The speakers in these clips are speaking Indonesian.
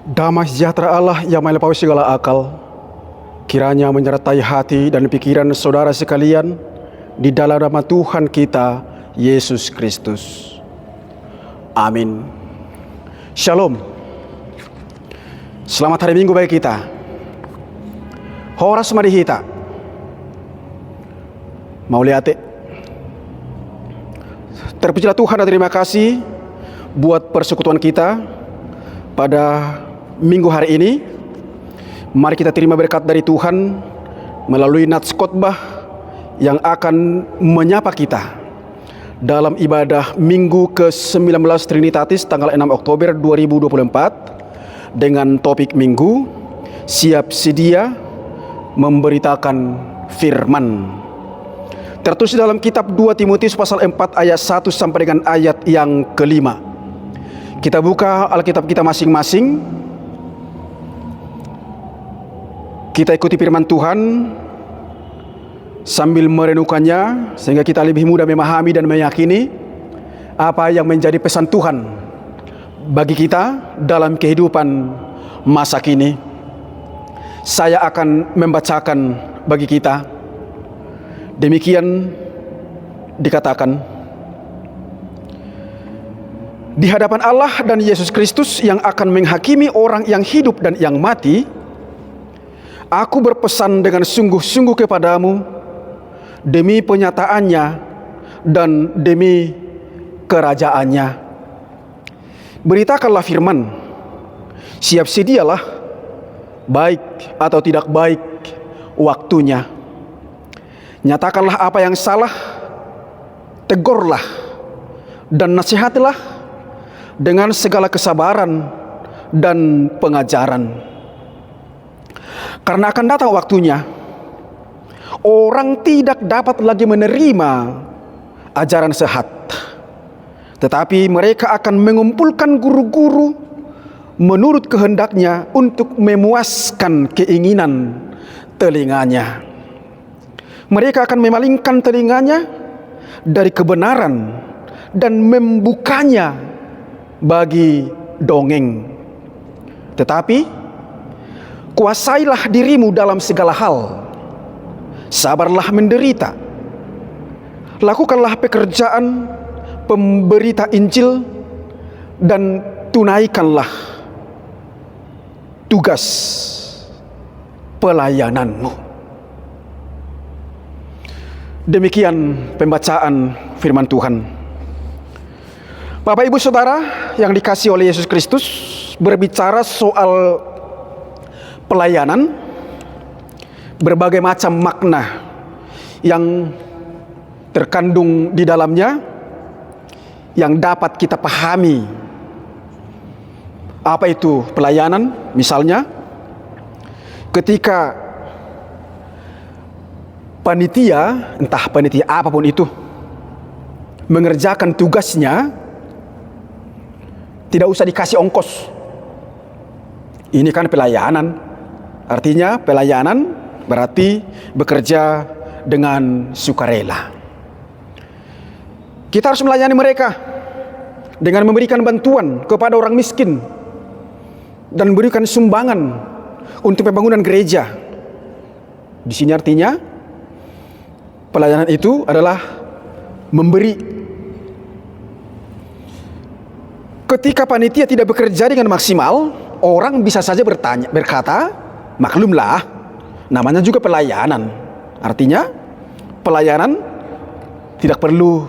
Damai sejahtera Allah yang melampaui segala akal, kiranya menyertai hati dan pikiran saudara sekalian di dalam nama Tuhan kita, Yesus Kristus. Amin. Shalom. Selamat hari Minggu bagi kita. Horas marihita. Mau lihat? Terpujilah Tuhan dan terima kasih buat persekutuan kita pada minggu hari ini. Mari kita terima berkat dari Tuhan melalui nats khotbah yang akan menyapa kita dalam ibadah minggu ke-19 Trinitatis tanggal 6 Oktober 2024 dengan topik minggu siap sedia memberitakan firman. Tertulis dalam kitab 2 Timotius pasal 4 ayat 1 sampai dengan ayat yang kelima. Kita buka Alkitab kita masing-masing. Kita ikuti firman Tuhan sambil merenungkannya sehingga kita lebih mudah memahami dan meyakini apa yang menjadi pesan Tuhan bagi kita dalam kehidupan masa kini. Saya akan membacakan bagi kita. Demikian dikatakan, di hadapan Allah dan Yesus Kristus yang akan menghakimi orang yang hidup dan yang mati, aku berpesan dengan sungguh-sungguh kepadamu demi penyataannya dan demi kerajaannya. Beritakanlah firman, siap sedialah, baik atau tidak baik waktunya. Nyatakanlah apa yang salah, tegurlah dan nasihatilah dengan segala kesabaran dan pengajaran. Karena akan datang waktunya, orang tidak dapat lagi menerima ajaran sehat, tetapi mereka akan mengumpulkan guru-guru menurut kehendaknya untuk memuaskan keinginan telinganya. Mereka akan memalingkan telinganya dari kebenaran dan membukanya bagi dongeng. Tetapi kuasailah dirimu dalam segala hal, sabarlah menderita, lakukanlah pekerjaan pemberita Injil, dan tunaikanlah tugas pelayananmu. Demikian pembacaan firman Tuhan. Bapak Ibu Saudara yang dikasihi oleh Yesus Kristus, berbicara soal pelayanan, berbagai macam makna yang terkandung di dalamnya yang dapat kita pahami. Apa itu pelayanan? Misalnya, ketika panitia, entah panitia apapun itu, mengerjakan tugasnya, tidak usah dikasih ongkos. Ini kan pelayanan. Artinya pelayanan berarti bekerja dengan sukarela. Kita harus melayani mereka dengan memberikan bantuan kepada orang miskin dan memberikan sumbangan untuk pembangunan gereja. Di sini artinya pelayanan itu adalah memberi. Ketika panitia tidak bekerja dengan maksimal, orang bisa saja berkata, maklumlah, namanya juga pelayanan. Artinya, pelayanan tidak perlu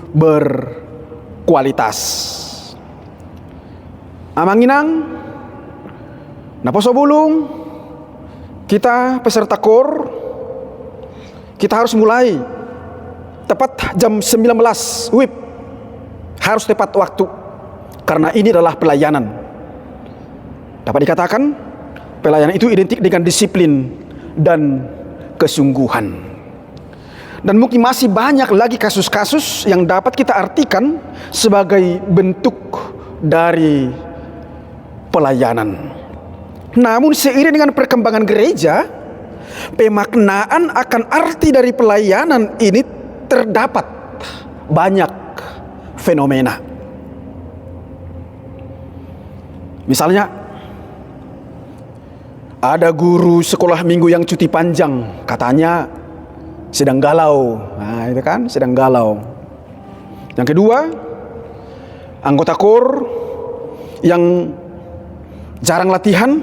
berkualitas. Amanginang, naposo bulung, kita peserta KOR, kita harus mulai tepat jam 19 WIB. Harus tepat waktu, karena ini adalah pelayanan. Dapat dikatakan pelayanan itu identik dengan disiplin dan kesungguhan. Dan mungkin masih banyak lagi kasus-kasus yang dapat kita artikan sebagai bentuk dari pelayanan. Namun seiring dengan perkembangan gereja, pemaknaan akan arti dari pelayanan ini terdapat banyak fenomena. Misalnya, Ada guru sekolah minggu yang cuti panjang, katanya sedang galau. Nah, itu kan sedang galau. Yang kedua, anggota KOR yang jarang latihan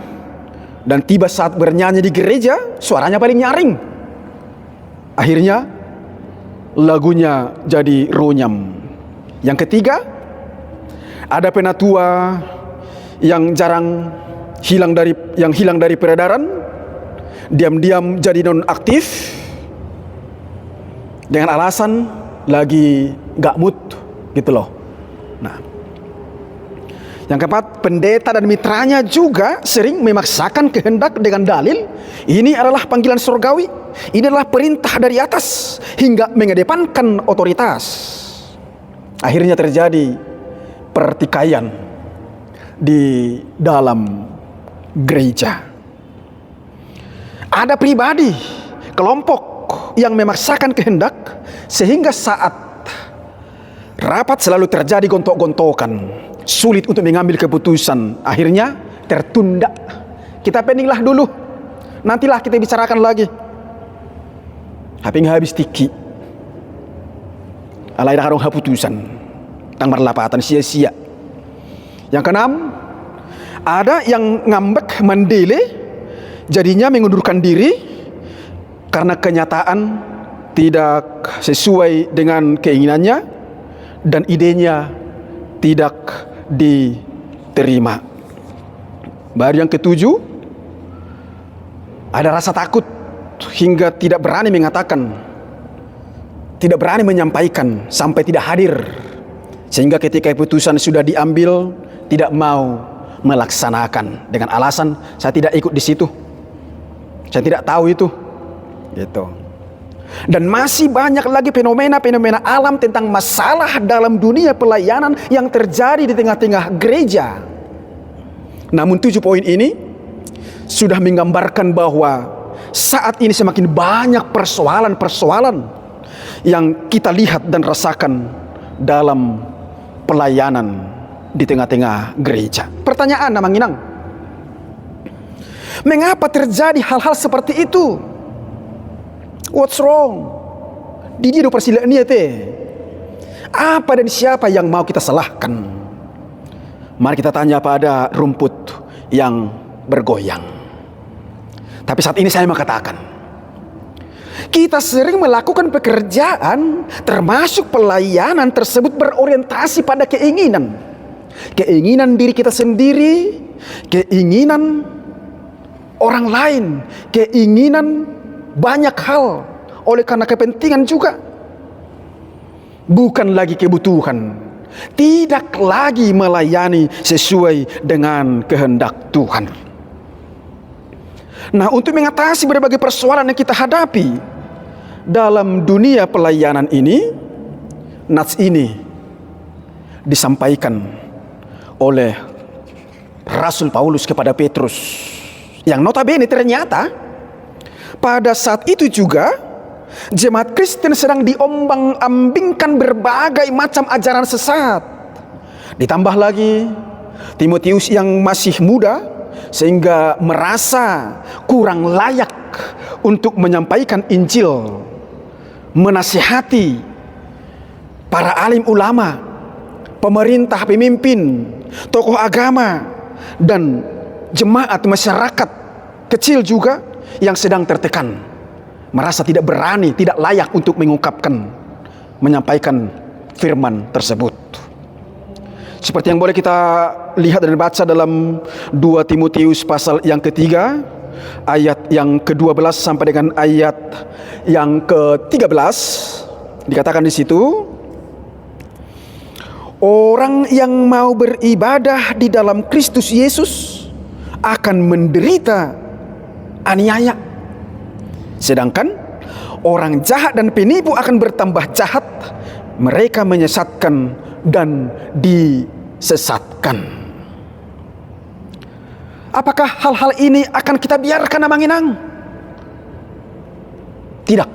dan tiba saat bernyanyi di gereja, suaranya paling nyaring. Akhirnya lagunya jadi runyam. Yang ketiga, ada penatua yang hilang dari peredaran, diam-diam jadi non-aktif dengan alasan lagi gak mood gitu loh. Nah, yang keempat, pendeta dan mitranya juga sering memaksakan kehendak dengan dalil ini adalah panggilan surgawi, ini adalah perintah dari atas, hingga mengedepankan otoritas. Akhirnya terjadi pertikaian di dalam gereja. Ada pribadi, kelompok yang memaksakan kehendak sehingga saat rapat selalu terjadi gontok-gontokan, sulit untuk mengambil keputusan, akhirnya tertunda. Kita pendinglah dulu, nantilah kita bicarakan lagi. Tapi habis tiki alai dah karong keputusan tang marlapatan sia-sia. Yang keenam, ada yang ngambek mendele, jadinya mengundurkan diri karena kenyataan tidak sesuai dengan keinginannya dan idenya tidak diterima. Baru yang ketujuh, ada rasa takut hingga tidak berani mengatakan, tidak berani menyampaikan sampai tidak hadir, sehingga ketika keputusan sudah diambil tidak mau melaksanakan dengan alasan saya tidak ikut di situ, saya tidak tahu itu, gitu. Dan masih banyak lagi fenomena-fenomena alam tentang masalah dalam dunia pelayanan yang terjadi di tengah-tengah gereja. Namun 7 poin ini sudah menggambarkan bahwa saat ini semakin banyak persoalan-persoalan yang kita lihat dan rasakan dalam pelayanan di tengah-tengah gereja. Pertanyaan Namang Inang, mengapa terjadi hal-hal seperti itu? What's wrong? Di dia persilaan niat apa dan siapa yang mau kita salahkan? Mari kita tanya pada rumput yang bergoyang. Tapi saat ini saya mau katakan, kita sering melakukan pekerjaan termasuk pelayanan tersebut berorientasi pada keinginan diri kita sendiri, keinginan orang lain, keinginan banyak hal, oleh karena kepentingan juga, bukan lagi kebutuhan, tidak lagi melayani sesuai dengan kehendak Tuhan. Nah, untuk mengatasi berbagai persoalan yang kita hadapi dalam dunia pelayanan ini, nats ini disampaikan oleh Rasul Paulus kepada Petrus, yang notabene ternyata pada saat itu juga jemaat Kristen sedang diombang-ambingkan berbagai macam ajaran sesat. Ditambah lagi Timotius yang masih muda sehingga merasa kurang layak untuk menyampaikan Injil, menasihati para alim ulama, pemerintah, pemimpin, tokoh agama, dan jemaat masyarakat kecil juga yang sedang tertekan, merasa tidak berani, tidak layak untuk menyampaikan firman tersebut. Seperti yang boleh kita lihat dan baca dalam 2 Timotius pasal yang ketiga, ayat yang ke-12 sampai dengan ayat yang ke-13, dikatakan di situ, orang yang mau beribadah di dalam Kristus Yesus akan menderita aniaya, sedangkan orang jahat dan penipu akan bertambah jahat, mereka menyesatkan dan disesatkan. Apakah hal-hal ini akan kita biarkan, Namang Inang? Tidak.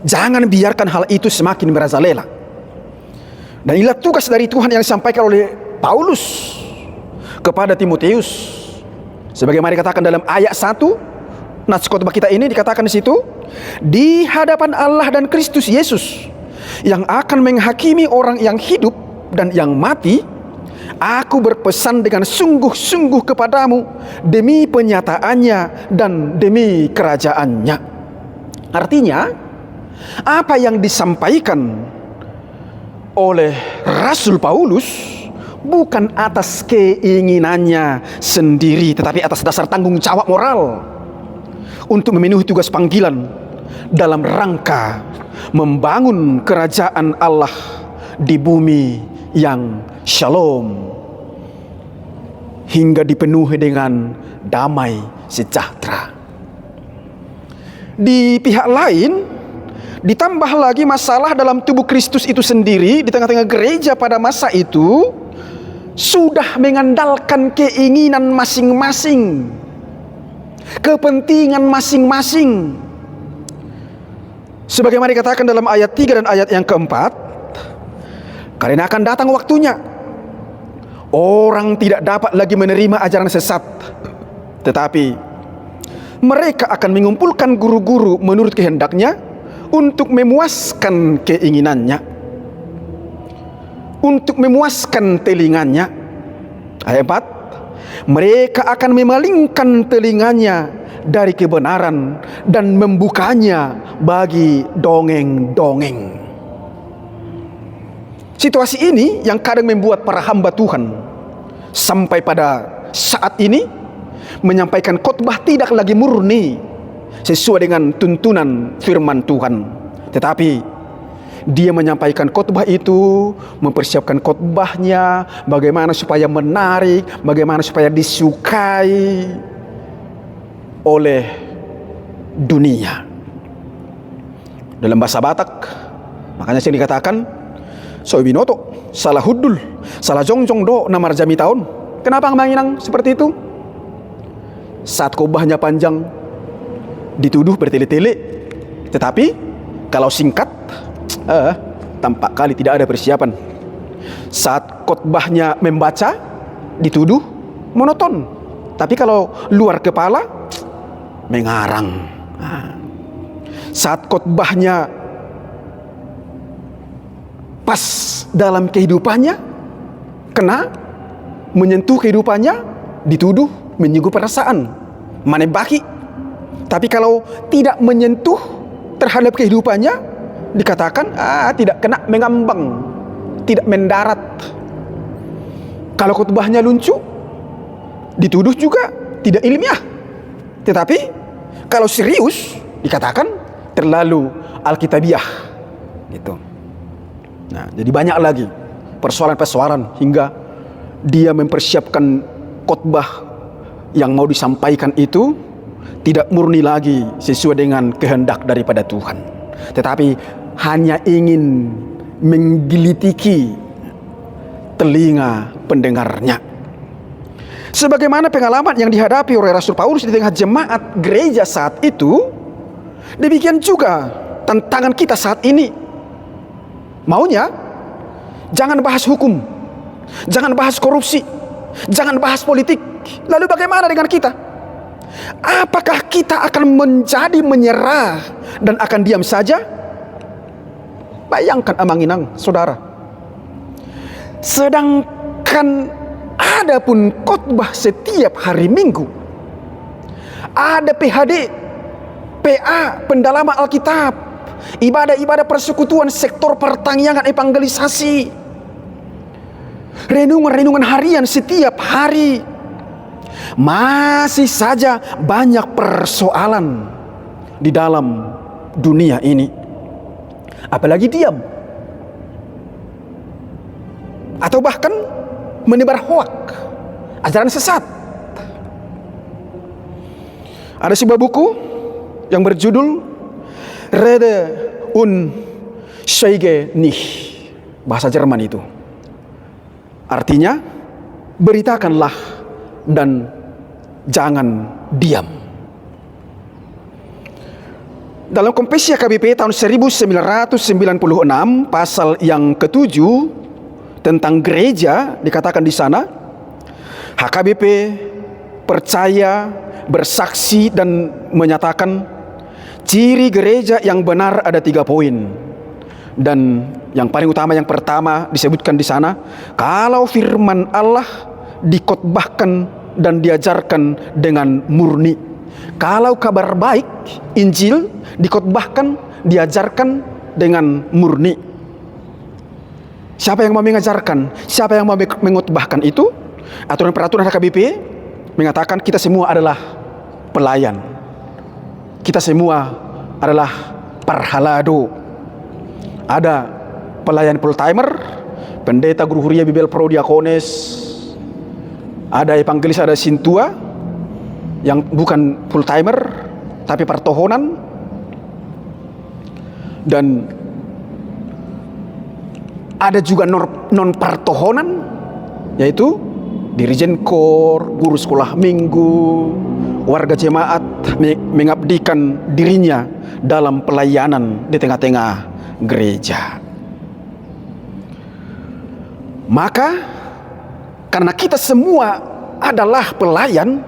Jangan biarkan hal itu semakin merajalela. Dan inilah tugas dari Tuhan yang disampaikan oleh Paulus kepada Timotius. Sebagaimana dikatakan dalam ayat 1 nats khotbah kita ini, dikatakan di situ, di hadapan Allah dan Kristus Yesus yang akan menghakimi orang yang hidup dan yang mati, aku berpesan dengan sungguh-sungguh kepadamu demi penyataannya dan demi kerajaannya. Artinya, apa yang disampaikan oleh Rasul Paulus bukan atas keinginannya sendiri, tetapi atas dasar tanggung jawab moral untuk memenuhi tugas panggilan dalam rangka membangun kerajaan Allah di bumi yang shalom hingga dipenuhi dengan damai sejahtera. Di pihak lain, ditambah lagi masalah dalam tubuh Kristus itu sendiri. Di tengah-tengah gereja pada masa itu sudah mengandalkan keinginan masing-masing, kepentingan masing-masing. Sebagaimana dikatakan dalam ayat 3 dan ayat yang keempat, karena akan datang waktunya orang tidak dapat lagi menerima ajaran sesat, tetapi mereka akan mengumpulkan guru-guru menurut kehendaknya untuk memuaskan keinginannya, untuk memuaskan telinganya. Ayat 4, mereka akan memalingkan telinganya dari kebenaran dan membukanya bagi dongeng-dongeng. Situasi ini yang kadang membuat para hamba Tuhan sampai pada saat ini menyampaikan khotbah tidak lagi murni sesuai dengan tuntunan firman Tuhan, tetapi dia menyampaikan khotbah itu, mempersiapkan khotbahnya bagaimana supaya menarik, bagaimana supaya disukai oleh dunia. Dalam bahasa Batak, makanya sering dikatakan so binoto, salah hudul, salah jongjong do namar jami tahun. Kenapa menginang seperti itu? Saat khotbahnya panjang dituduh bertele-tele, tetapi kalau singkat tampak kali tidak ada persiapan. Saat khotbahnya membaca dituduh monoton, tapi kalau luar kepala mengarang. Saat khotbahnya pas dalam kehidupannya, kena menyentuh kehidupannya, dituduh menyinggung perasaan, manebaki. Tapi kalau tidak menyentuh terhadap kehidupannya, dikatakan tidak kena mengambang, tidak mendarat. Kalau khotbahnya lucu, dituduh juga tidak ilmiah. Tetapi kalau serius, dikatakan terlalu alkitabiah gitu. Nah, jadi banyak lagi persoalan-persoalan hingga dia mempersiapkan khotbah yang mau disampaikan itu tidak murni lagi sesuai dengan kehendak daripada Tuhan, tetapi hanya ingin menggilitiki telinga pendengarnya. Sebagaimana pengalaman yang dihadapi oleh Rasul Paulus di tengah jemaat gereja saat itu, demikian juga tantangan kita saat ini. Maunya jangan bahas hukum, jangan bahas korupsi, jangan bahas politik. Lalu bagaimana dengan kita? Apakah kita akan menjadi menyerah dan akan diam saja? Bayangkan amanginang, saudara. Sedangkan ada pun khotbah setiap hari Minggu, ada PHD, PA, pendalaman Alkitab, ibadah-ibadah persekutuan, sektor pertanian, evangelisasi, renungan-renungan harian setiap hari. Masih saja banyak persoalan di dalam dunia ini. Apalagi diam, atau bahkan menebar hoak, ajaran sesat. Ada sebuah buku yang berjudul Rede und Schweige nicht, bahasa Jerman itu. Artinya, beritakanlah dan jangan diam. Dalam Kompesia KBP tahun 1996, pasal yang ke-7 tentang gereja, dikatakan di sana, HKBP percaya, bersaksi, dan menyatakan ciri gereja yang benar ada 3 poin. Dan yang paling utama, yang pertama disebutkan di sana, kalau firman Allah dikotbahkan dan diajarkan dengan murni. Kalau kabar baik, Injil, dikotbahkan, diajarkan dengan murni. Siapa yang mau mengajarkan? Siapa yang mau mengotbahkan itu? Aturan peraturan HKBP mengatakan kita semua adalah pelayan. Kita semua adalah parhalado. Ada pelayan full timer, pendeta, guru huria, bibel, pro, diakones, ada evangelis, ada sintua yang bukan full timer tapi pertohonan, dan ada juga non pertohonan, yaitu dirijen kor, guru sekolah minggu, warga jemaat mengabdikan dirinya dalam pelayanan di tengah-tengah gereja. Maka karena kita semua adalah pelayan,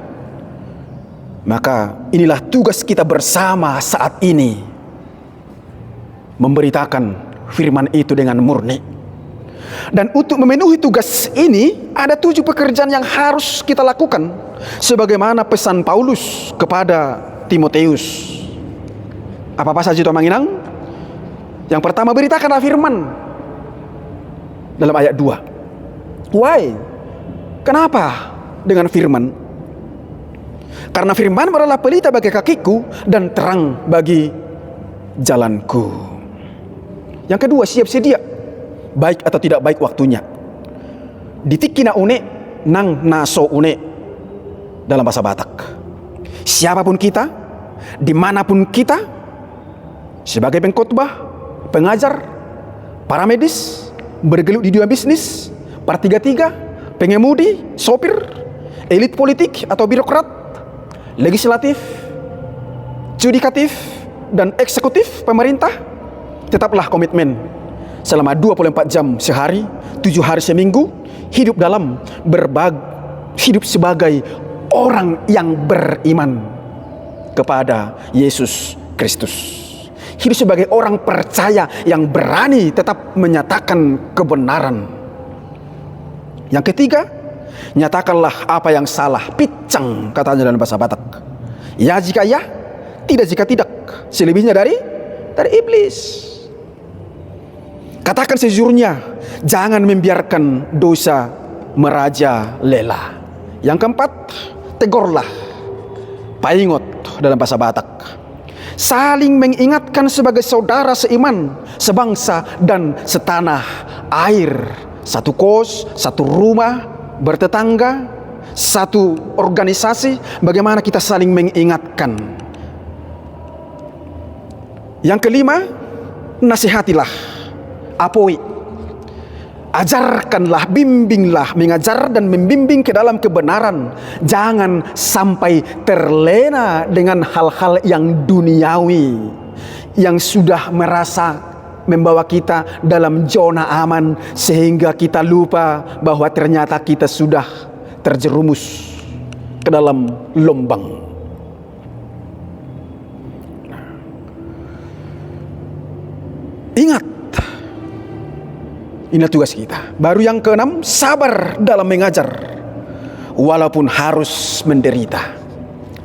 maka inilah tugas kita bersama saat ini, memberitakan firman itu dengan murni. Dan untuk memenuhi tugas ini ada 7 pekerjaan yang harus kita lakukan, sebagaimana pesan Paulus kepada Timoteus. Apa saja itu, Manginang? Yang pertama, beritakanlah firman dalam ayat 2. Why? Kenapa dengan firman? Karena firman adalah pelita bagi kakiku dan terang bagi jalanku. Yang kedua, siap sedia, baik atau tidak baik waktunya. Ditikina une nang naso une dalam bahasa Batak. Siapapun kita, dimanapun kita, sebagai pengkhotbah, pengajar, para medis, bergelut di dunia bisnis, par-3-3, pengemudi, sopir, elit politik atau birokrat, legislatif, judikatif, dan eksekutif pemerintah, tetaplah komitmen selama 24 jam sehari, 7 hari seminggu, hidup hidup sebagai orang yang beriman kepada Yesus Kristus. Hidup sebagai orang percaya yang berani tetap menyatakan kebenaran. Yang ketiga, nyatakanlah apa yang salah, picang katanya dalam bahasa Batak. Ya jika ya, tidak jika tidak. Selebihnya dari iblis. Katakan sejujurnya, jangan membiarkan dosa merajalela. Yang keempat, tegurlah, paingot dalam bahasa Batak. Saling mengingatkan sebagai saudara seiman, sebangsa dan setanah air. Satu kos, satu rumah, bertetangga, satu organisasi, bagaimana kita saling mengingatkan. Yang kelima, nasihatilah, apoi, ajarkanlah, bimbinglah, mengajar dan membimbing ke dalam kebenaran. Jangan sampai terlena dengan hal-hal yang duniawi, yang sudah merasa membawa kita dalam zona aman, sehingga kita lupa bahwa ternyata kita sudah terjerumus ke dalam lubang. Ingat, inilah tugas kita. Baru yang keenam, sabar dalam mengajar walaupun harus menderita.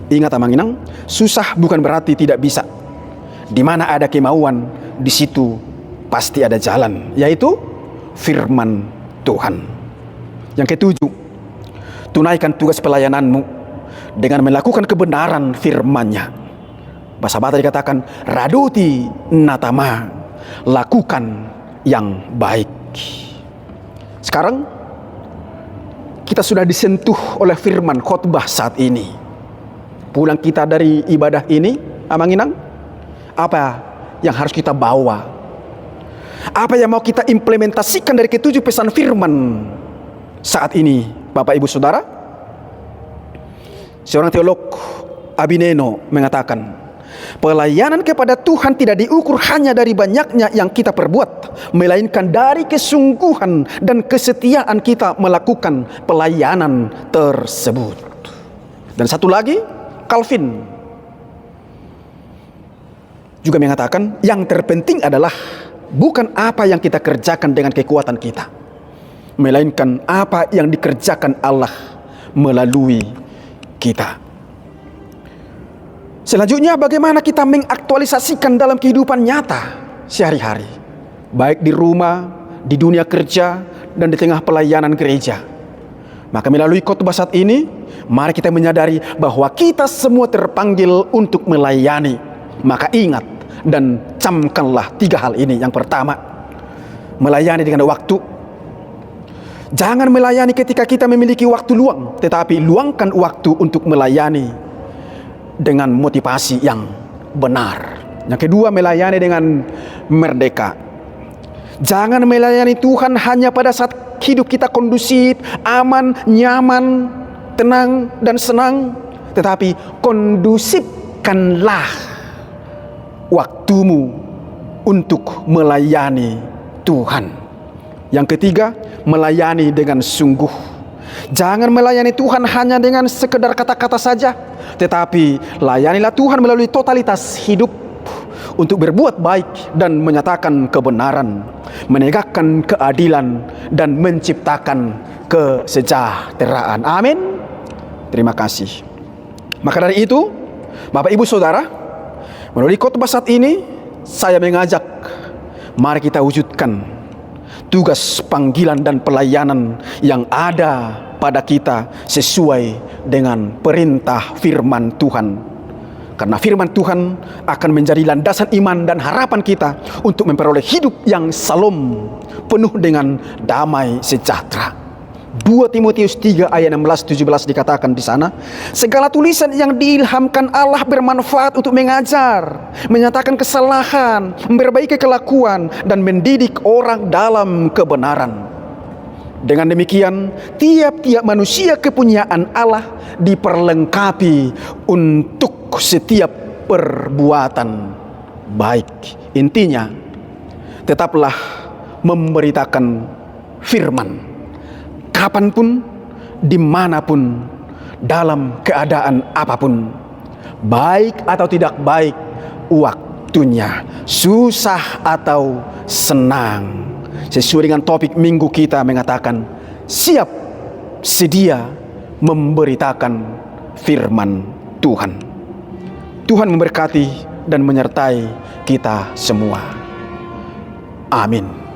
Ingat, Amanginang, susah bukan berarti tidak bisa. Di mana ada kemauan, di situ pasti ada jalan, yaitu firman Tuhan. Yang ketujuh, tunaikan tugas pelayananmu dengan melakukan kebenaran firman-Nya. Bahasa Batak dikatakan raduti natama, lakukan yang baik. Sekarang kita sudah disentuh oleh firman khotbah saat ini. Pulang kita dari ibadah ini, Amanginang, apa yang harus kita bawa? Apa yang mau kita implementasikan dari ketujuh pesan firman saat ini, Bapak Ibu Saudara? Seorang teolog, Abineno, mengatakan, pelayanan kepada Tuhan tidak diukur hanya dari banyaknya yang kita perbuat, melainkan dari kesungguhan dan kesetiaan kita melakukan pelayanan tersebut. Dan satu lagi, Calvin juga mengatakan yang terpenting adalah bukan apa yang kita kerjakan dengan kekuatan kita, melainkan apa yang dikerjakan Allah melalui kita. Selanjutnya, bagaimana kita mengaktualisasikan dalam kehidupan nyata sehari-hari, baik di rumah, di dunia kerja, dan di tengah pelayanan gereja. Maka melalui khotbah saat ini, mari kita menyadari bahwa kita semua terpanggil untuk melayani. Maka ingat dan camkanlah 3 hal ini. Yang pertama, melayani dengan waktu. Jangan melayani ketika kita memiliki waktu luang, tetapi luangkan waktu untuk melayani dengan motivasi yang benar. Yang kedua, melayani dengan merdeka. Jangan melayani Tuhan hanya pada saat hidup kita kondusif, aman, nyaman, tenang, dan senang, tetapi kondusifkanlah waktumu untuk melayani Tuhan. Yang ketiga, melayani dengan sungguh. Jangan melayani Tuhan hanya dengan sekedar kata-kata saja, tetapi layanilah Tuhan melalui totalitas hidup untuk berbuat baik dan menyatakan kebenaran, menegakkan keadilan, dan menciptakan kesejahteraan. Amin. Terima kasih. Maka dari itu, Bapak Ibu Saudara, melalui khotbah saat ini, saya mengajak, mari kita wujudkan tugas panggilan dan pelayanan yang ada pada kita sesuai dengan perintah firman Tuhan. Karena firman Tuhan akan menjadi landasan iman dan harapan kita untuk memperoleh hidup yang salam, penuh dengan damai sejahtera. 2 Timotius 3 ayat 16-17 dikatakan di sana, segala tulisan yang diilhamkan Allah bermanfaat untuk mengajar, menyatakan kesalahan, memperbaiki kelakuan, dan mendidik orang dalam kebenaran. Dengan demikian, tiap-tiap manusia kepunyaan Allah diperlengkapi untuk setiap perbuatan baik. Intinya, tetaplah memberitakan firman kapanpun, dimanapun, dalam keadaan apapun, baik atau tidak baik waktunya, susah atau senang. Sesuai dengan topik minggu kita mengatakan, siap sedia memberitakan firman Tuhan. Tuhan memberkati dan menyertai kita semua. Amin.